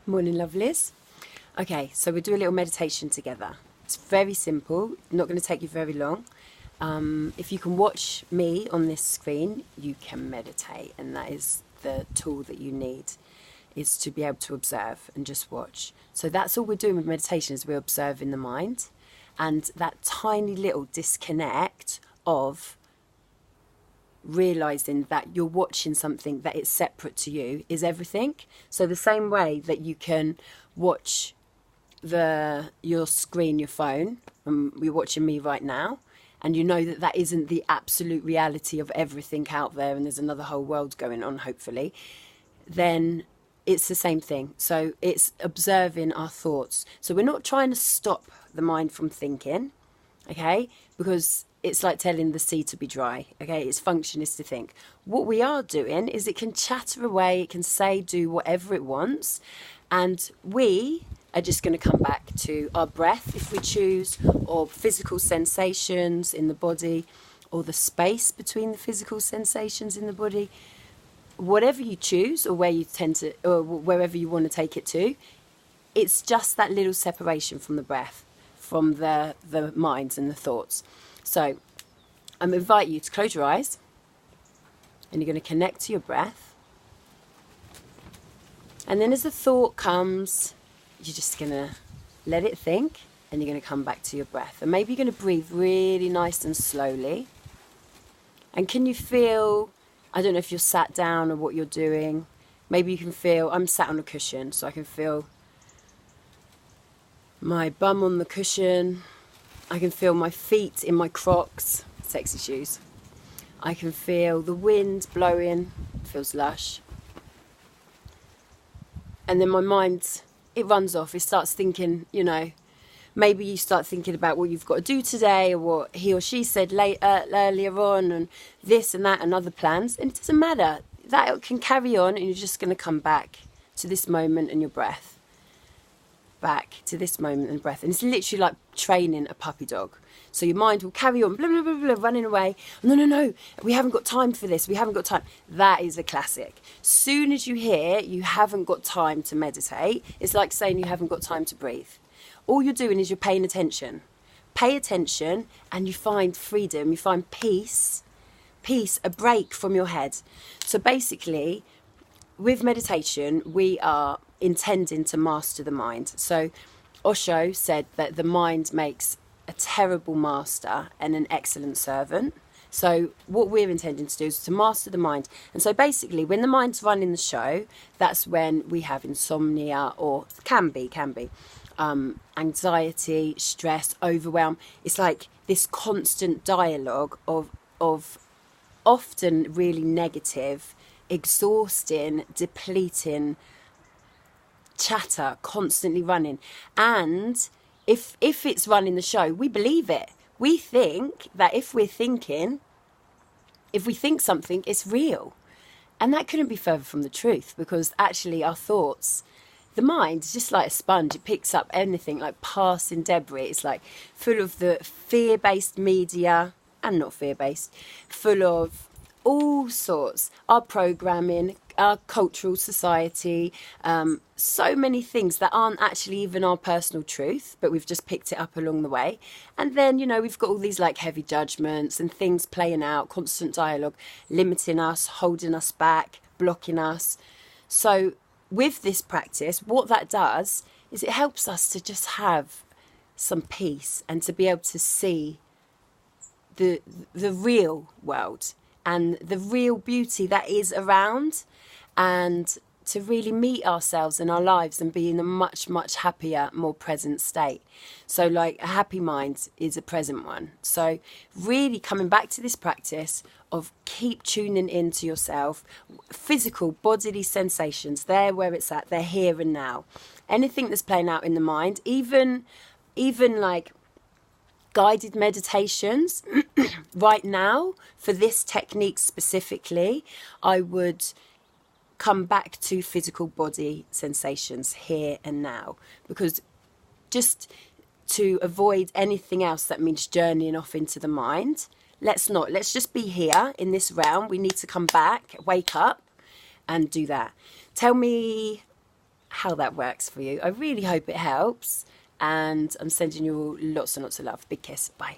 Morning, lovelies. Okay, so we'll do a little meditation together. It's very simple, not going to take you very long. If you can watch me on this screen, you can meditate, and that is the tool that you need, is to be able to observe and just watch. So that's all we're doing with meditation, is we're observing the mind, and that tiny little disconnect of realizing that you're watching something that is separate to you is everything. So the same way that you can watch your screen, your phone, and you're watching me right now, and you know that that isn't the absolute reality of everything out there, and there's another whole world going on, hopefully, then it's the same thing. So it's observing our thoughts. So we're not trying to stop the mind from thinking, okay, because it's like telling the sea to be dry, okay? Its function is to think. What we are doing is it can chatter away, it can say, do whatever it wants, and we are just going to come back to our breath if we choose, or physical sensations in the body, or the space between the physical sensations in the body. Whatever you choose, or where you tend to, or wherever you want to take it to, it's just that little separation from the breath, from the minds and the thoughts. So I'm going to invite you to close your eyes, and you're going to connect to your breath. And then as the thought comes, you're just going to let it think, and you're going to come back to your breath. And maybe you're going to breathe really nice and slowly. And can you feel, I don't know if you're sat down or what you're doing, maybe you can feel, I'm sat on a cushion, so I can feel my bum on the cushion. I can feel my feet in my Crocs, sexy shoes. I can feel the wind blowing, it feels lush. And then my mind, it runs off, it starts thinking, maybe you start thinking about what you've got to do today, or what he or she said earlier on, and this and that and other plans. And it doesn't matter, that can carry on, and you're just going to come back to this moment and your breath. Back to this moment and breath. And it's literally like training a puppy dog. So your mind will carry on, blah, blah, blah, blah, running away. No, we haven't got time for this. We haven't got time. That is a classic. Soon as you hear you haven't got time to meditate, it's like saying you haven't got time to breathe. All you're doing is you're paying attention. Pay attention, and you find freedom, you find peace, a break from your head. So basically, with meditation, we are intending to master the mind. So Osho said that the mind makes a terrible master and an excellent servant. So what we're intending to do is to master the mind. And so basically, when the mind's running the show, that's when we have insomnia, or can be anxiety, stress, overwhelm. It's like this constant dialogue of often really negative, exhausting, depleting chatter constantly running. And if it's running the show, we believe it. We think that if we think something, it's real. And that couldn't be further from the truth, because actually our thoughts, the mind is just like a sponge. It picks up anything, like passing debris. It's like full of the fear-based media, and not fear-based, full of all sorts, our programming, our cultural society, so many things that aren't actually even our personal truth, but we've just picked it up along the way. And then, we've got all these like heavy judgments and things playing out, constant dialogue, limiting us, holding us back, blocking us. So with this practice, what that does is it helps us to just have some peace, and to be able to see the real world and the real beauty that is around, and to really meet ourselves in our lives and be in a much, much happier, more present state. So like a happy mind is a present one. So really coming back to this practice of keep tuning into yourself, physical bodily sensations, they're where it's at, they're here and now. Anything that's playing out in the mind, even like guided meditations right now, for this technique specifically, I would come back to physical body sensations here and now, because just to avoid anything else that means journeying off into the mind, let's just be here in this realm. We need to come back, wake up, and do that. Tell me how that works for you. I really hope it helps. And I'm sending you all lots and lots of love. Big kiss. Bye.